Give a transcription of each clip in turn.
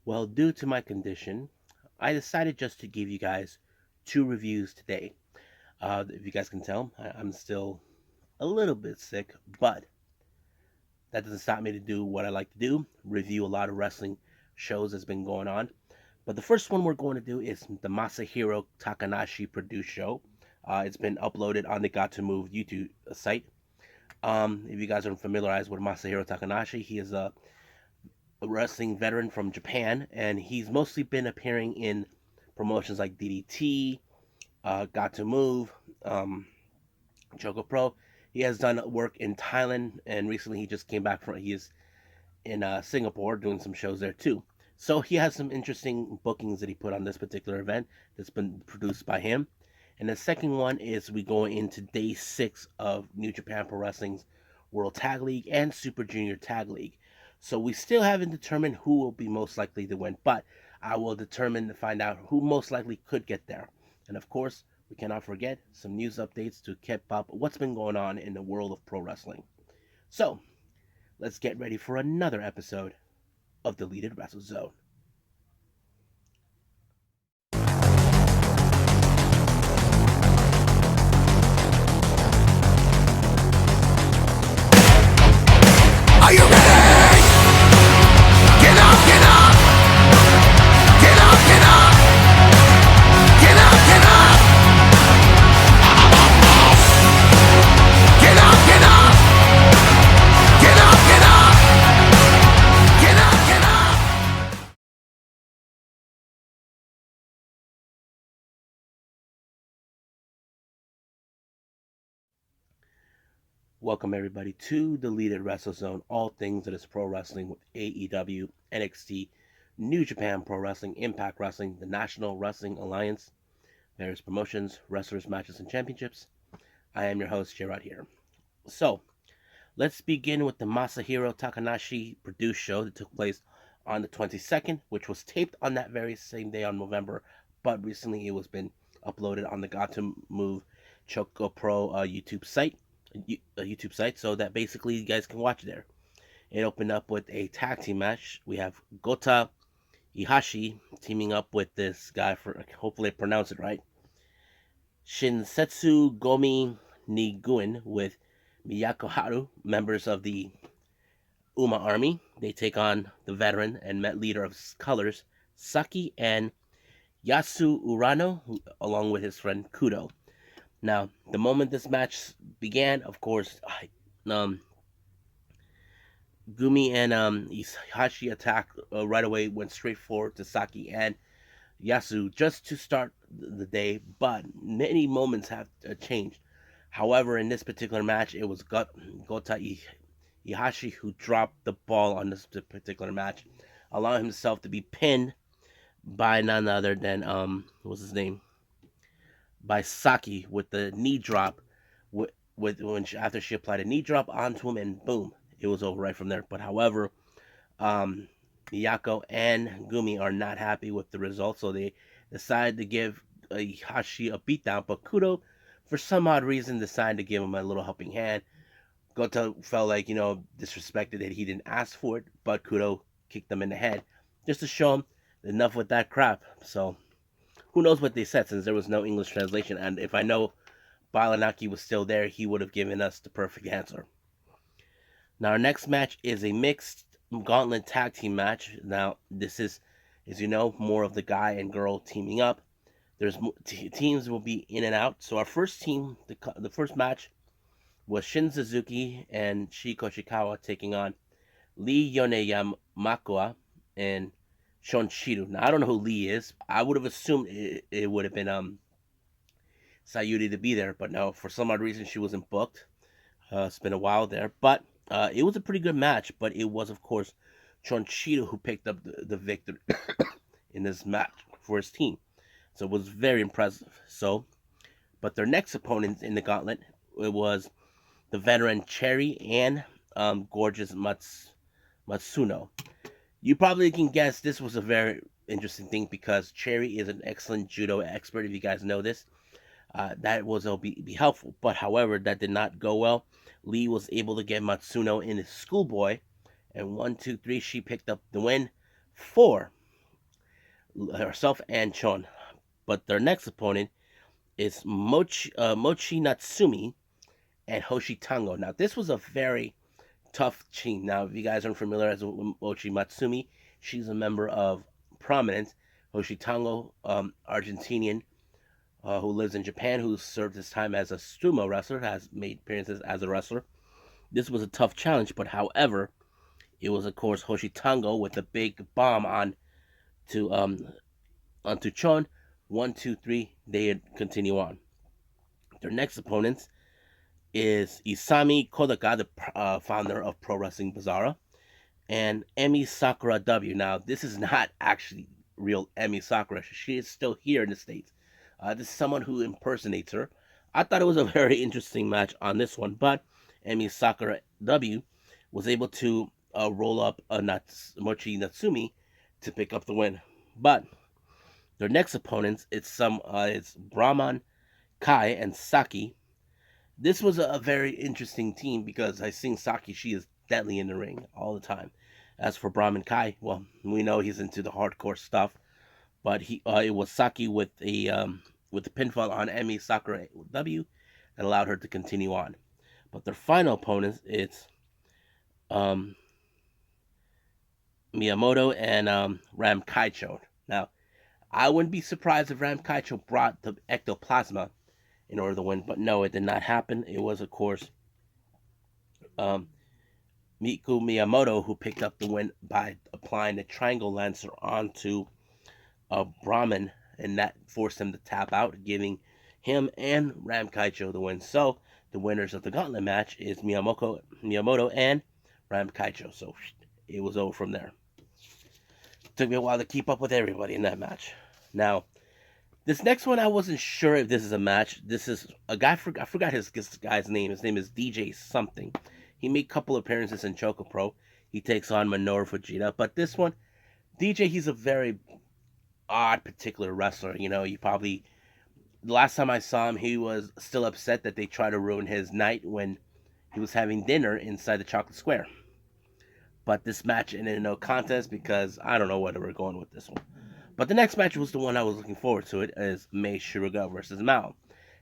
Well, due to my condition, I decided just to give you guys two reviews today. If you guys can tell, I'm still a little bit sick, but that doesn't stop me to do what I like to do, review a lot of wrestling shows that's been going on. But the first one we're going to do is the Masahiro Takanashi Produce Show. It's been uploaded on the Got to Move YouTube site. If you guys are familiarized with Masahiro Takanashi, he is a wrestling veteran from Japan, and he's mostly been appearing in promotions like DDT, Got to Move, Choco Pro. He has done work in Thailand, and recently he just came back from. He is in Singapore doing some shows there too. So he has some interesting bookings that he put on this particular event that's been produced by him. And the second one is we go into day 6 of New Japan Pro Wrestling's World Tag League and Super Junior Tag League. So we still haven't determined who will be most likely to win, but I will determine to find out who most likely could get there. And of course, we cannot forget some news updates to keep up what's been going on in the world of pro wrestling. So let's get ready for another episode of Deleted Wrestle Zone. Are you ready? Get up, get up! Get up, get up! Get up, get up! Get up, get up! Get up, get up! Get up, get up! Welcome everybody to Deleted Wrestle Zone, all things that is pro wrestling with AEW, NXT, New Japan Pro Wrestling, Impact Wrestling, the National Wrestling Alliance, various promotions, wrestlers, matches, and championships. I am your host, Gerard here. So, let's begin with the Masahiro Takanashi Produce Show that took place on the 22nd, which was taped on that very same day on November, but recently it was been uploaded on the Got to Move Choco Pro YouTube site, so that basically you guys can watch there. It opened up with a tag team match. We have Gota Ihashi teaming up with this guy, for hopefully I pronounce it right, Shinsetsu Gomi Niguin, with Miyako Haru, members of the Uma Army. They take on the veteran and Met leader of Colors, Saki, and Yasu Urano, along with his friend Kudo. Now, the moment this match began, of course, um, Gumi and Ihashi attack right away, went straight forward to Saki and Yasu just to start the day, but many moments have changed. However, in this particular match, it was Gota Ihashi who dropped the ball on this particular match, allowing himself to be pinned by none other than what's his name, by Saki, with the knee drop. After she applied a knee drop onto him, and boom, it was over right from there. But however, um, Miyako and Gumi are not happy with the result, so they decide to give Hashi a beatdown. But Kudo, for some odd reason, decided to give him a little helping hand. Goto felt like, disrespected that he didn't ask for it, but Kudo kicked him in the head just to show him enough with that crap. So who knows what they said, since there was no English translation. And if I know Balanaki was still there, he would have given us the perfect answer. Now, our next match is a mixed gauntlet tag team match. Now, this is, as you know, more of the guy and girl teaming up. There's teams will be in and out. So our first team, the first match, was Shin Suzuki and Shiko Shikawa taking on Lee Yone Yamakua and Shon Shiru. Now, I don't know who Lee is. I would have assumed it would have been Sayuri to be there, but no, for some odd reason she wasn't booked. It's been a while there, but it was a pretty good match. But it was, of course, Chonchito who picked up the victory in this match for his team. So it was very impressive. So, but their next opponent in the gauntlet, it was the veteran Cherry and gorgeous Matsuno. You probably can guess this was a very interesting thing because Cherry is an excellent judo expert. If you guys know this, that will be helpful. But however, that did not go well. Lee was able to get Matsuno in his schoolboy, and 1, 2, 3, she picked up the win for herself and Chon. But their next opponent is Mochi Natsumi and Hoshi Tango. Now, this was a very tough team. Now, if you guys aren't familiar with Mochi Matsumi, she's a member of Prominence. Hoshi Tango, Argentinian, who lives in Japan, who served his time as a sumo wrestler, has made appearances as a wrestler. This was a tough challenge, but however, it was of course Hoshi Tango with a big bomb to onto Chon. 1, 2, 3. They continue on. Their next opponents is Isami Kodaka, the founder of Pro Wrestling Bizarre, and Emi Sakura W. Now, this is not actually real Emi Sakura. She is still here in the States. This is someone who impersonates her. I thought it was a very interesting match on this one, but Emi Sakura W was able to roll up Mochi Natsumi to pick up the win. But their next opponents, it's Brahman Kai and Saki. This was a very interesting team because I seen Saki. She is deadly in the ring all the time. As for Brahman Kai, well, we know he's into the hardcore stuff, but it was Saki with the pinfall on Emi Sakura W that allowed her to continue on. But their final opponents, it's Miyamoto and Ram Kaicho. Now, I wouldn't be surprised if Ram Kaicho brought the ectoplasma in order to win, but no, it did not happen. It was, of course, Miku Miyamoto who picked up the win by applying the triangle lancer onto Brahman, and that forced him to tap out, giving him and Ram Kaicho the win. So the winners of the gauntlet match is Miyamoto and Ram Kaicho. So it was over from there. Took me a while to keep up with everybody in that match. Now, this next one, I wasn't sure if this is a match. This is a guy, I forgot his guy's name. His name is DJ something. He made a couple appearances in Choco Pro. He takes on Minoru Fujita. But this one, DJ, he's a very odd particular wrestler. You know, the last time I saw him, he was still upset that they tried to ruin his night when he was having dinner inside the Chocolate Square. But this match ended in no contest because I don't know where they were going with this one. But the next match was the one I was looking forward to. It is Mei Shiruga versus Mao.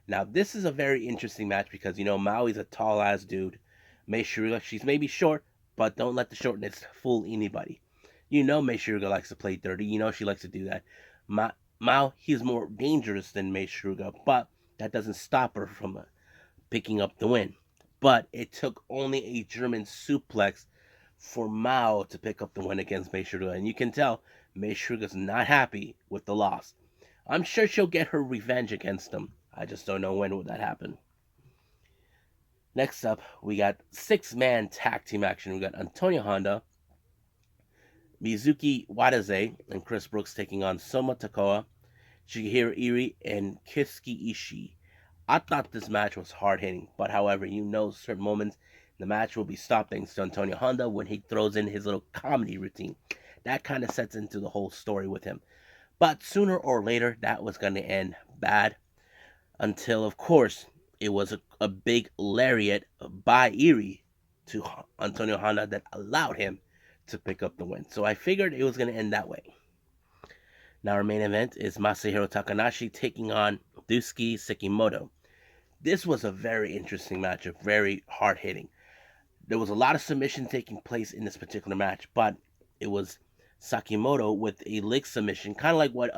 Now, this is a very interesting match because, you know, Mao is a tall-ass dude. Mei Shiruga, she's maybe short, but don't let the shortness fool anybody. You know Mei Shiruga likes to play dirty. You know she likes to do that. Mao, he's more dangerous than Mei Shiruga, but that doesn't stop her from picking up the win. But it took only a German suplex for Mao to pick up the win against Mei Shiruga, and you can tell Mei Shiruga's not happy with the loss. I'm sure she'll get her revenge against him. I just don't know when will that happen. Next up, we got 6-man tag team action. We got Antonio Honda, Mizuki Wadaze, and Chris Brooks taking on Soma Takoa, Shigehiro Iri, and Kisuke Ishii. I thought this match was hard-hitting, but however, you know certain moments the match will be stopped thanks to Antonio Honda when he throws in his little comedy routine. That kind of sets into the whole story with him. But sooner or later, that was going to end bad. Until, of course, it was a big lariat by Iri to Antonio Honda that allowed him to pick up the win. So I figured it was going to end that way. Now our main event is Masahiro Takanashi taking on Daisuke Sekimoto. This was a very interesting match, very hard-hitting. There was a lot of submission taking place in this particular match, but it was Sekimoto with a leg submission, kind of like what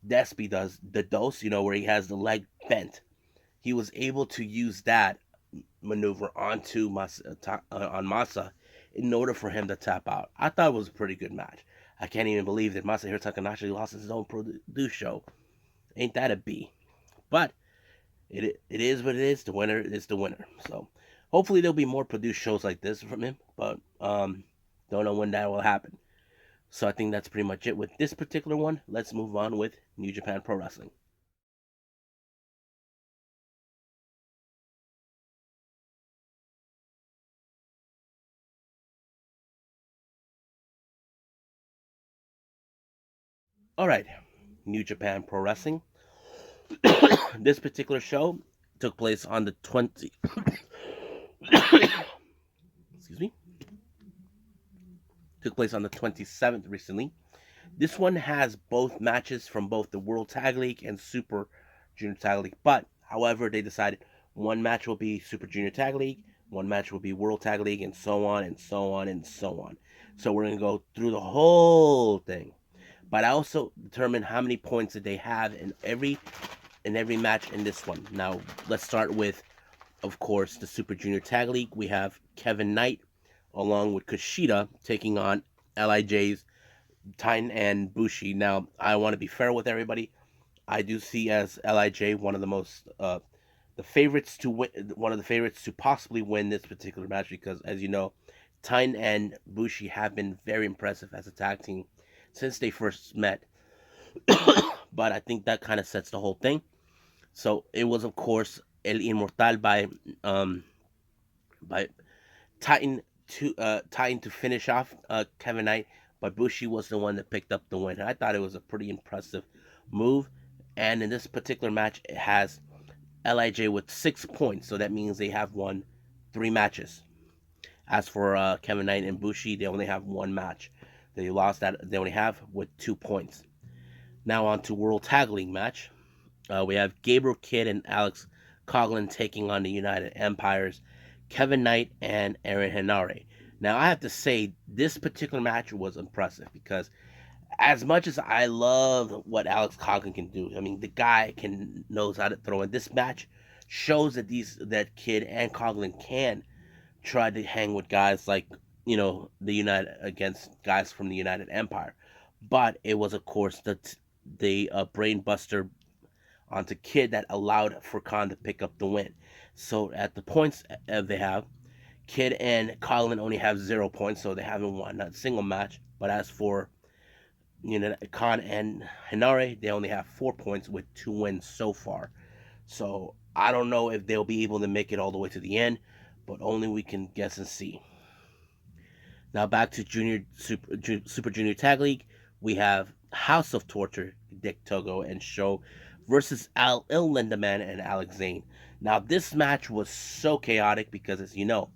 Despy does, the dose, you know, where he has the leg bent. He was able to use that maneuver onto Masa in order for him to tap out. I thought it was a pretty good match. I can't even believe that Masahiro Takanashi lost his own produce show. Ain't that a B? But it is what it is. The winner is the winner. So hopefully there'll be more produced shows like this from him, but don't know when that will happen. So I think that's pretty much it with this particular one. Let's move on with New Japan Pro Wrestling. Alright, New Japan Pro Wrestling. This particular show took place on the 20... Excuse me. Took place on the 27th recently. This one has both matches from both the World Tag League and Super Junior Tag League. But, however, they decided one match will be Super Junior Tag League, one match will be World Tag League, and so on and so on and so on. So we're going to go through the whole thing. But I also determined how many points did they have in every match in this one. Now, let's start with, of course, the Super Junior Tag League. We have Kevin Knight along with Kushida taking on LIJ's Titan and Bushi. Now, I want to be fair with everybody. I do see as LIJ one of the most the favorites to win, one of the favorites to possibly win this particular match because, as you know, Titan and Bushi have been very impressive as a tag team since they first met. But I think that kind of sets the whole thing. So it was, of course, El Inmortal by Titan to finish off Kevin Knight, but Bushi was the one that picked up the win. And I thought it was a pretty impressive move. And in this particular match, it has LIJ with 6 points, so that means they have won 3 matches. As for Kevin Knight and Bushi, they only have 1 match. They lost that they only have with 2 points. Now on to World Tag League match. We have Gabriel Kidd and Alex Coughlin taking on the United Empires, Kevin Knight and Aaron Henare. Now I have to say this particular match was impressive because as much as I love what Alex Coughlin can do, I mean the guy knows how to throw. And this match shows that Kidd and Coughlin can try to hang with guys like the United against guys from the United Empire. But it was of course the brain buster onto Kidd that allowed for Khan to pick up the win. So at the points they have, Kidd and Colin only have 0 points, so they haven't won a single match. But as for Khan and Henare, they only have 4 points with 2 wins so far. So I don't know if they'll be able to make it all the way to the end, but only we can guess and see. Now back to Super Junior Tag League, we have House of Torture, Dick Togo and Show versus Il Lindaman and Alex Zane. Now this match was so chaotic because, as you know,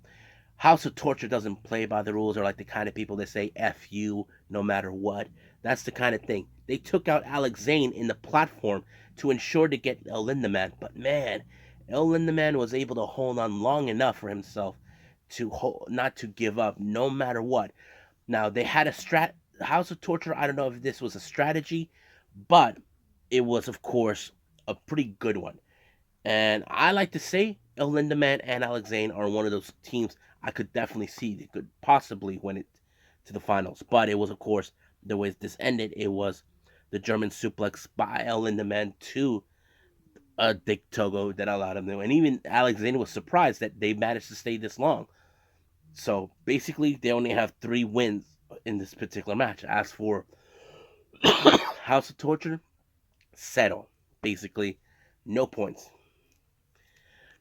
House of Torture doesn't play by the rules, or like the kind of people that say F you no matter what. That's the kind of thing. They took out Alex Zane in the platform to ensure to get El Lindaman. But man, El Lindaman was able to hold on long enough for himself to not to give up no matter what. Now they had a House of Torture. I don't know if this was a strategy, but it was of course a pretty good one. And I like to say El Lindaman and Alex Zane are one of those teams I could definitely see they could possibly win it to the finals. But it was, of course, the way this ended, it was the German suplex by El Lindaman to Dick Togo that allowed him to. And even Alex Zane was surprised that they managed to stay this long. So basically, they only have 3 wins in this particular match. As for House of Torture, settle. Basically, no points.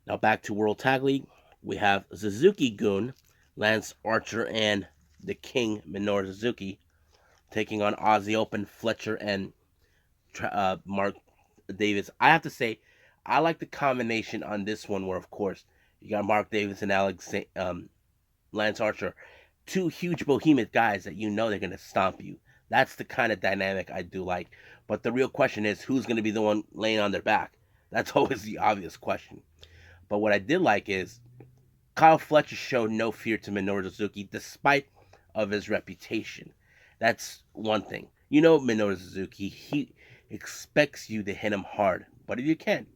Now back to World Tag League. We have Suzuki-gun, Lance Archer, and the King, Minoru Suzuki, taking on Aussie Open, Fletcher, and Mark Davis. I have to say, I like the combination on this one where, of course, you got Mark Davis and Lance Archer. 2 huge behemoth guys that you know they're going to stomp you. That's the kind of dynamic I do like. But the real question is, who's going to be the one laying on their back? That's always the obvious question. But what I did like is Kyle Fletcher showed no fear to Minoru Suzuki despite of his reputation. That's one thing. You know Minoru Suzuki, he expects you to hit him hard. But if you can't,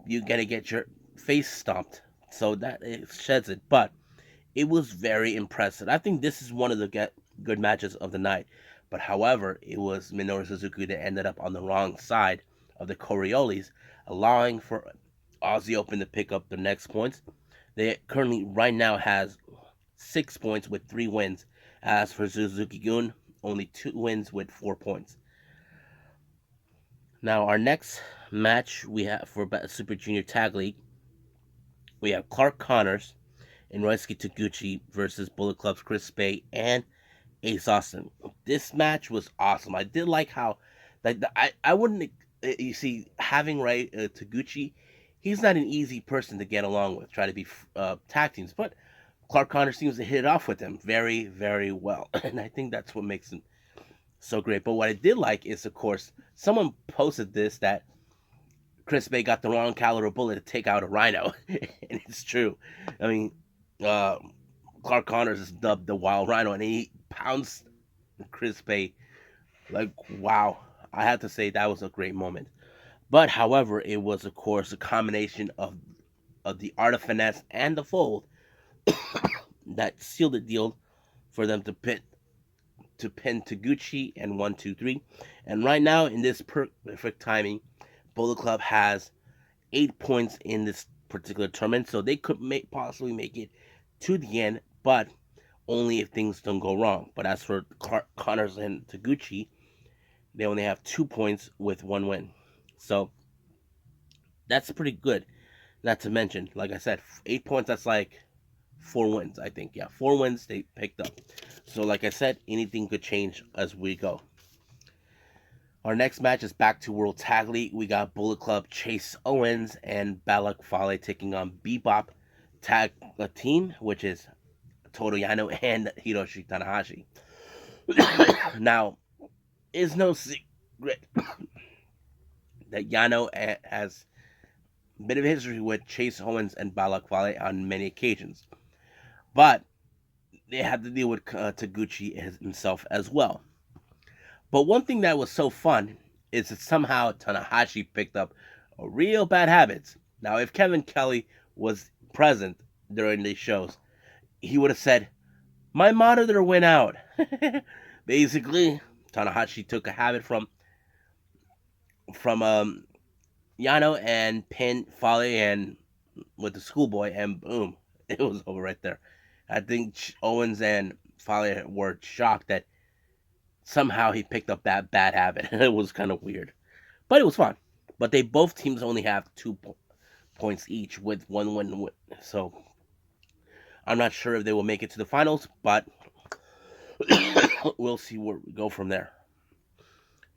you're going to get your face stomped. So that it sheds it. But it was very impressive. I think this is one of the good matches of the night. But however, it was Minoru Suzuki that ended up on the wrong side of the Coriolis, allowing for Aussie Open to pick up the next points. They currently, right now, has 6 points with 3 wins. As for Suzuki-gun, only 2 wins with 4 points. Now, our next match we have for Super Junior Tag League, we have Clark Connors and Roysuke Taguchi versus Bullet Club's Chris Bay and Ace Austin. This match was awesome. I did like how, I wouldn't, you see, having Taguchi, he's not an easy person to get along with, try to be tag teams, but Clark Connors seems to hit it off with him very, very well. And I think that's what makes him so great. But what I did like is, of course, someone posted this that Chris Bay got the wrong caliber bullet to take out a rhino, and it's true. I mean, uh, Clark Connors is dubbed the Wild Rhino, and he pounds Chris Bay like wow. I have to say that was a great moment. But however, it was of course a combination of the art of finesse and the fold that sealed the deal for them to pin Taguchi and 1, 2, 3. And right now, in this perfect timing, Bullet Club has 8 points in this particular tournament, so they could possibly make it to the end, but only if things don't go wrong. But as for Connors and Taguchi, they only have 2 points with 1 win. So that's pretty good. Not to mention, like I said, 8 points, that's like 4 wins, I think. Yeah, 4 wins they picked up. So, like I said, anything could change as we go. Our next match is back to World Tag League. We got Bullet Club Chase Owens and Balak Fale taking on Bebop Tag Team, which is Toru Yano and Hiroshi Tanahashi. Now, it's no secret that Yano has a bit of history with Chase Owens and Balak Fale on many occasions. But they had to deal with Taguchi himself as well. But one thing that was so fun is that somehow Tanahashi picked up a real bad habits. Now, if Kevin Kelly was present during these shows, he would have said, "My monitor went out." Basically, Tanahashi took a habit from Yano and pinned Fale and with the schoolboy, and boom, it was over right there. I think Owens and Fale were shocked that somehow he picked up that bad habit. It was kind of weird, but it was fun. But they both teams only have 2 points each with 1 win. So I'm not sure if they will make it to the finals, but we'll see where we go from there.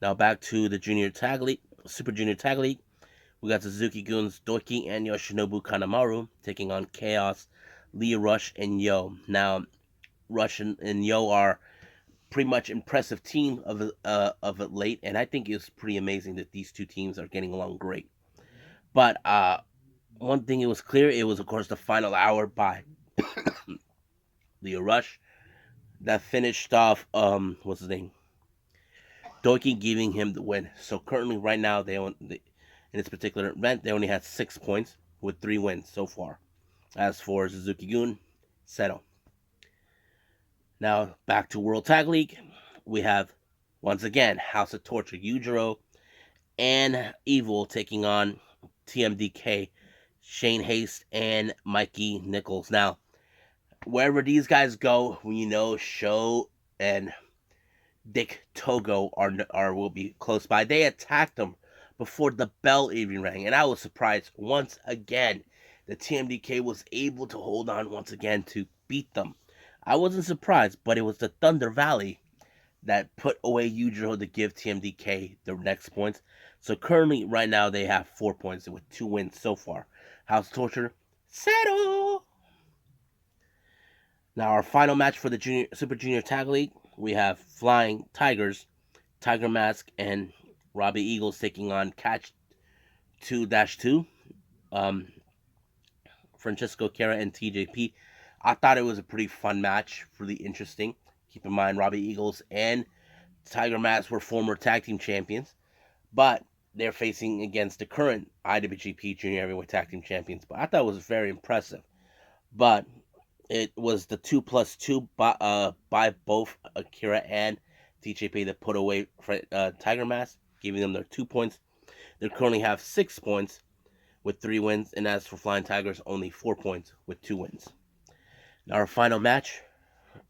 Now back to the Junior Tag League, Super Junior Tag League. We got Suzuki Gun's Doki and Yoshinobu Kanemaru taking on Chaos, Lio Rush, and Yo. Now, Rush and Yo are pretty much impressive team of it late, and I think it's pretty amazing that these two teams are getting along great. But one thing it was clear, it was of course the final hour by Lio Rush that finished off what's his name, Doki, giving him the win. So currently, right now, in this particular event, they only had 6 points with 3 wins so far. As for Suzuki Gun, Seto. Now back to World Tag League, we have once again House of Torture, Yujiro and Evil taking on TMDK, Shane Haste and Mikey Nichols. Now, wherever these guys go, Sho and Dick Togo will be close by. They attacked them before the bell even rang, and I was surprised once again that TMDK was able to hold on once again to beat them. I wasn't surprised, but it was the Thunder Valley that put away Yujiro to give TMDK the next points. So currently, right now, they have 4 points with 2 wins so far. House Torture, settle! Now, our final match for the Super Junior Tag League, we have Flying Tigers, Tiger Mask, and Robbie Eagles taking on Catch 2-2. Francesco Cara and TJP. I thought it was a pretty fun match, really interesting. Keep in mind, Robbie Eagles and Tiger Mask were former tag team champions, but they're facing against the current IWGP Junior Heavyweight Tag Team Champions. But I thought it was very impressive. But it was the 2+2 by both Akira and TJP that put away Tiger Mask, giving them their 2 points. They currently have 6 points with 3 wins, and as for Flying Tigers, only 4 points with 2 wins. Now, our final match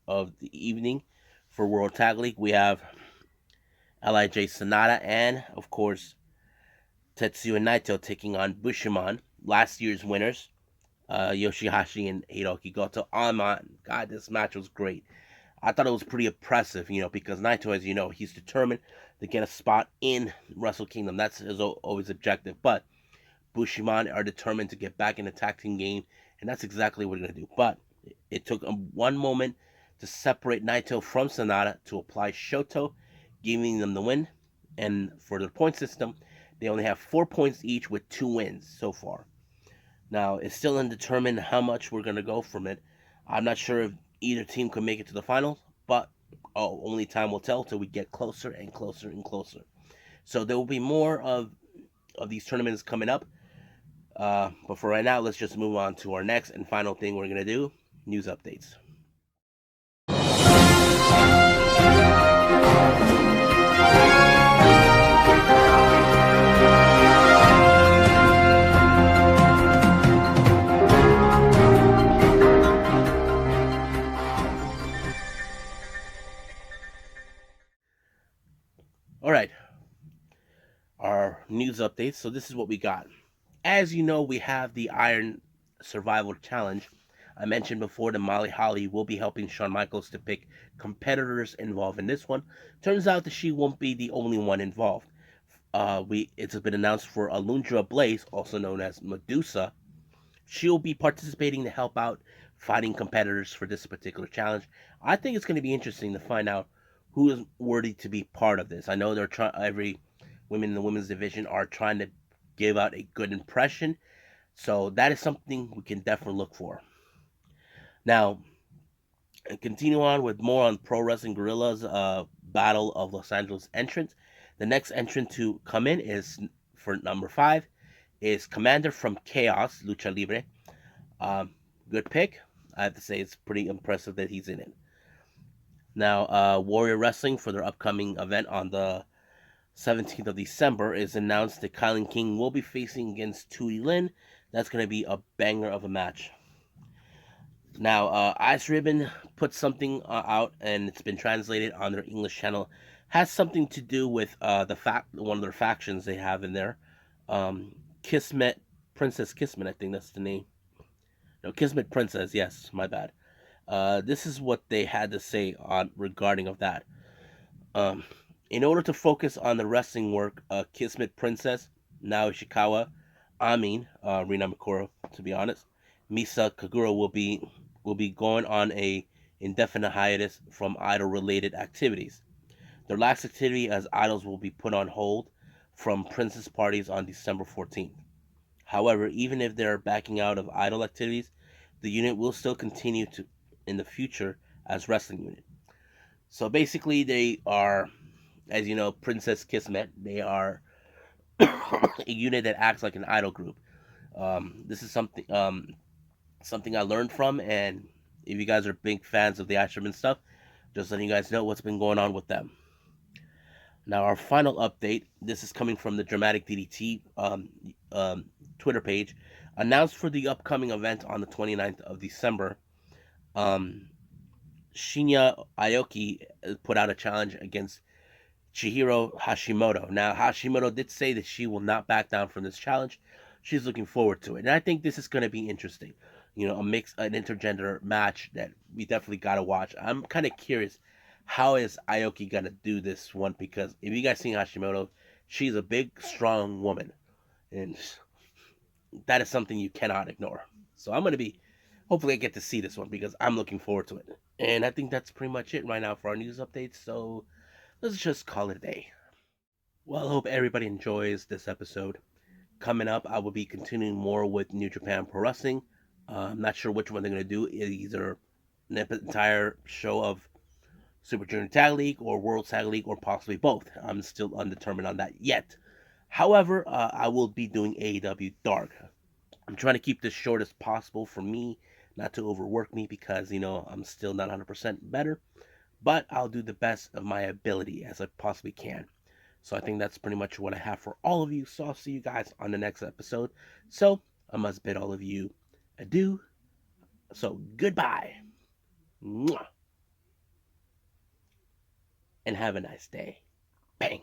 of the evening for World Tag League, we have LIJ Sonata and, of course, Tetsuya Naito taking on Bushiman, last year's winners, Yoshihashi and Hiroki Goto. Oh my God, this match was great. I thought it was pretty impressive, because Naito, as you know, he's determined to get a spot in Wrestle Kingdom. That's his always objective. But Bushiman are determined to get back in the tag team game, and that's exactly what they're going to do. But it took one moment to separate Naito from Sonata to apply Shoto, giving them the win. And for the point system, they only have 4 points each with 2 wins so far. Now, it's still undetermined how much we're going to go from it. I'm not sure if either team can make it to the finals, but only time will tell till we get closer and closer and closer. So there will be more of these tournaments coming up. But for right now, let's just move on to our next and final thing we're going to do, news updates. All right, our news updates. So this is what we got. As you know, we have the Iron Survival Challenge. I mentioned before that Molly Holly will be helping Shawn Michaels to pick competitors involved in this one. Turns out that she won't be the only one involved. It's been announced for Alundra Blaze, also known as Medusa. She'll be participating to help out fighting competitors for this particular challenge. I think it's going to be interesting to find out who is worthy to be part of this. I know they're trying. Every women in the women's division are trying to give out a good impression, so that is something we can definitely look for. Now, continue on with more on Pro Wrestling Guerrillas Battle of Los Angeles entrants. The next entrant to come in is for number 5 is Commander from Chaos Lucha Libre. Good pick. I have to say it's pretty impressive that he's in it. Now, Warrior Wrestling for their upcoming event on the 17th of December is announced that Kylan King will be facing against Tootie Lynn. That's going to be a banger of a match. Now, Ice Ribbon put something out, and it's been translated on their English channel. Has something to do with one of their factions they have in there. Kismet, Princess Kismet, I think that's the name. No, Kismet Princess. Yes, my bad. This is what they had to say on regarding of that. In order to focus on the wrestling work, Kismet Princess, Nao Ishikawa, Rina Mikura, to be honest, Misa Kagura will be going on a indefinite hiatus from idol-related activities. Their last activity as idols will be put on hold from Princess parties on December 14th. However, even if they're backing out of idol activities, the unit will still continue to in the future as wrestling unit. So basically, they are, as you know, Princess Kismet. They are a unit that acts like an idol group. This is something I learned from, and if you guys are big fans of the Asherman stuff, just letting you guys know what's been going on with them. Now, our final update. This is coming from the Dramatic DDT Twitter page. Announced for the upcoming event on the 29th of December, Shinya Aoki put out a challenge against Chihiro Hashimoto. Now, Hashimoto did say that she will not back down from this challenge. She's looking forward to it, and I think this is going to be interesting. You know, an intergender match that we definitely got to watch. I'm kind of curious, how is Aoki going to do this one? Because if you guys seen Hashimoto, she's a big, strong woman, and that is something you cannot ignore. So hopefully I get to see this one because I'm looking forward to it. And I think that's pretty much it right now for our news updates. So let's just call it a day. Well, I hope everybody enjoys this episode. Coming up, I will be continuing more with New Japan Pro Wrestling. I'm not sure which one they're going to do. Either an entire show of Super Junior Tag League or World Tag League, or possibly both. I'm still undetermined on that yet. However, I will be doing AEW Dark. I'm trying to keep this short as possible for me, not to overwork me, because, I'm still not 100% better. But I'll do the best of my ability as I possibly can. So I think that's pretty much what I have for all of you. So I'll see you guys on the next episode. So I must bid all of you adieu. So goodbye. Mwah. And have a nice day. Bang.